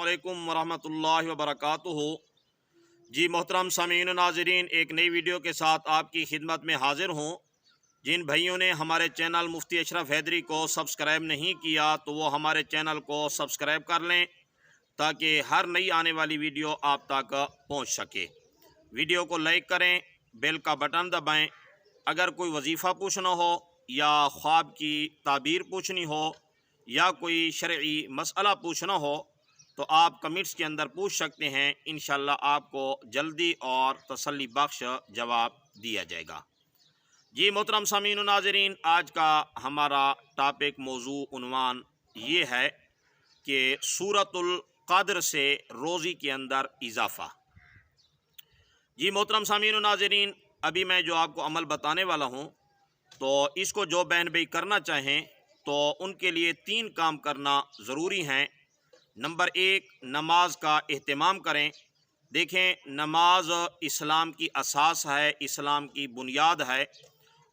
अस्सलामुअलैकुम वरहमतुल्लाहि वबरकातुहू। जी मोहतरम सामीन नाज़रीन, एक नई वीडियो के साथ आपकी खिदमत में हाज़िर हूँ। जिन भाइयों ने हमारे चैनल मुफ्ती अशरफ हैदरी को सब्सक्राइब नहीं किया तो वो हमारे चैनल को सब्सक्राइब कर लें ताकि हर नई आने वाली वीडियो आप तक पहुँच सके। वीडियो को लाइक करें, बेल का बटन दबाएँ। अगर कोई वजीफ़ा पूछना हो या ख्वाब की ताबीर पूछनी हो या कोई शरई मसला पूछना हो तो आप कमेंट्स के अंदर पूछ सकते हैं। इंशाअल्लाह आपको जल्दी और तसल्ली बख्श जवाब दिया जाएगा। जी मोहतरम सामीन नाज़रीन, आज का हमारा टॉपिक मौजू उन्वान ये है कि सूरतुल क़द्र से रोज़ी के अंदर इजाफ़ा। जी मोहतरम सामीन नाज़रीन, अभी मैं जो आपको अमल बताने वाला हूँ तो इसको जो बहन भाई करना चाहें तो उनके लिए 3 काम करना ज़रूरी हैं। नंबर 1, नमाज का एहतमाम करें। देखें, नमाज इस्लाम की असास है, इस्लाम की बुनियाद है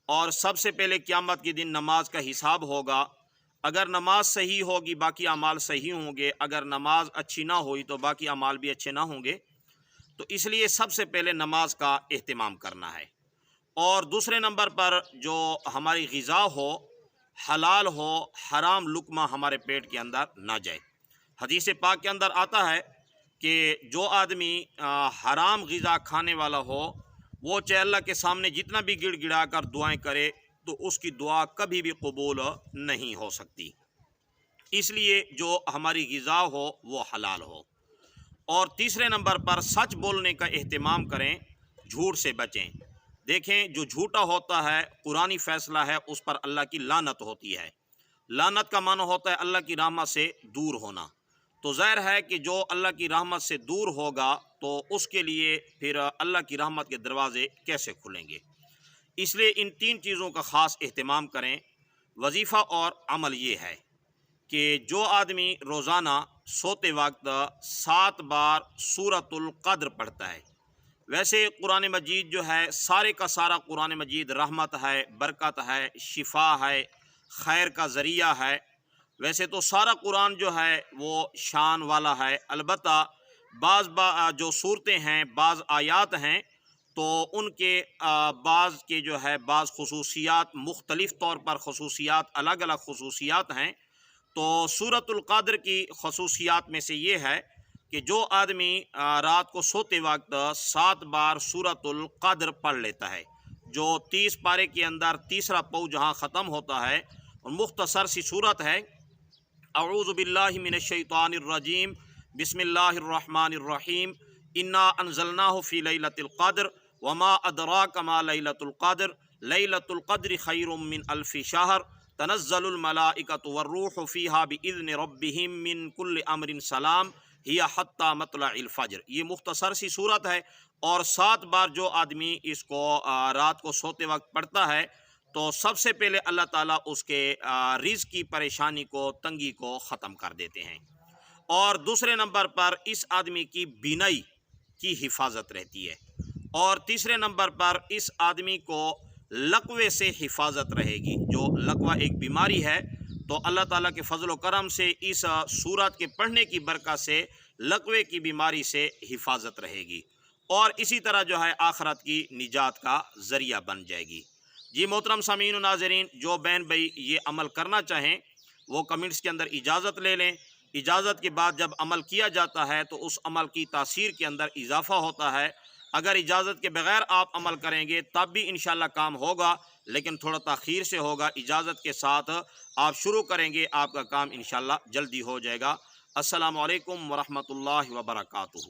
और सबसे पहले क़यामत के दिन नमाज का हिसाब होगा। अगर नमाज सही होगी बाकी अमाल सही होंगे, अगर नमाज अच्छी ना हुई तो बाकी अमाल भी अच्छे ना होंगे। तो इसलिए सबसे पहले नमाज का एहतमाम करना है। और दूसरे नंबर पर जो हमारी ग़िज़ा हो हलाल हो, हराम लुक़मा हमारे पेट के अंदर ना जाए। हदीस पाक के अंदर आता है कि जो आदमी हराम ग़िज़ा खाने वाला हो वो चाहे अल्लाह के सामने जितना भी गिड़गिड़ा कर दुआएँ करे तो उसकी दुआ कभी भी कबूल नहीं हो सकती। इसलिए जो हमारी ग़िज़ा हो वो हलाल हो। और तीसरे नंबर पर सच बोलने का एहतमाम करें, झूठ से बचें। देखें, जो झूठा होता है कुरानी फ़ैसला है उस पर अल्लाह की लानत होती है। लानत का माना होता है अल्लाह की रहमत से दूर होना। तो ज़ाहिर है कि जो अल्लाह की रहमत से दूर होगा तो उसके लिए फिर अल्लाह की रहमत के दरवाज़े कैसे खुलेंगे। इसलिए इन 3 चीज़ों का ख़ास एहतमाम करें। वजीफ़ा और अमल ये है कि जो आदमी रोज़ाना सोते वक्त 7 बार सूरतुल क़द्र पढ़ता है। वैसे कुरान मजीद जो है सारे का सारा कुरान मजीद रहमत है, बरकत है, शिफा है, खैर का ज़रिया है। वैसे तो सारा कुरान जो है वो शान वाला है, अलबत्ता जो सूरतें हैं, बाज़ आयात हैं तो उनके बाज़ के जो है बाज़ खुसूसियात मुख्तलिफ़ तौर पर खुसूसियात अलग अलग खुसूसियात हैं। तो सूरतुल क़द्र की खुसूसियात में से ये है कि जो आदमी रात को सोते वक्त 7 बार सूरतुल क़द्र पढ़ लेता है, जो 30 पारे के अंदर तीसरा पौ जहाँ ख़त्म होता है और मुख्तसर सी सूरत है, अऊज़ु बिल्लाहि मिनश शैतानिर रजीम, बिस्मिल्लाहिर्रहमानिर्रहीम, इन्ना अंज़लनाहु फ़ी लैलतिल क़द्र वमा अदराका मा लैलतुल क़द्र, लैलतुल क़द्रि खैरुम मिन अल्फ़ि शहर, तनज़्ज़लुल मलाइकतु वर्रूहु फ़ीहा बिइज़्नि रब्बिहिम मिन कुल्लि अम्रिन सलाम हिया हत्ता मतलइल फ़ज्र। ये मुख्तसर सी सूरत है और 7 बार जो आदमी इसको रात को सोते वक्त पढ़ता है तो सबसे पहले अल्लाह ताला उसके रिज़्क़ की परेशानी को, तंगी को ख़त्म कर देते हैं। और दूसरे नंबर पर इस आदमी की बीनाई की हिफाजत रहती है। और तीसरे नंबर पर इस आदमी को लकवे से हिफाजत रहेगी। जो लकवा एक बीमारी है तो अल्लाह ताला के फ़ज़ल व करम से इस सूरत के पढ़ने की बरकत से लकवे की बीमारी से हिफाजत रहेगी और इसी तरह जो है आखिरत की निजात का ज़रिया बन जाएगी। जी मोहतरम सामीन नाज़रीन, जो बहन भाई ये अमल करना चाहें वो कमेंट्स के अंदर इजाज़त ले लें। इजाज़त के बाद जब अमल किया जाता है तो उस अमल की तासीर के अंदर इजाफ़ा होता है। अगर इजाज़त के बग़ैर आप अमल करेंगे तब भी इंशाअल्लाह काम होगा, लेकिन थोड़ा ताख़ीर से होगा। इजाज़त के साथ आप शुरू करेंगे, आपका काम इंशाअल्लाह जल्दी हो जाएगा। अस्सलामु अलैकुम वरहमतुल्लाहि वबरकातुहू।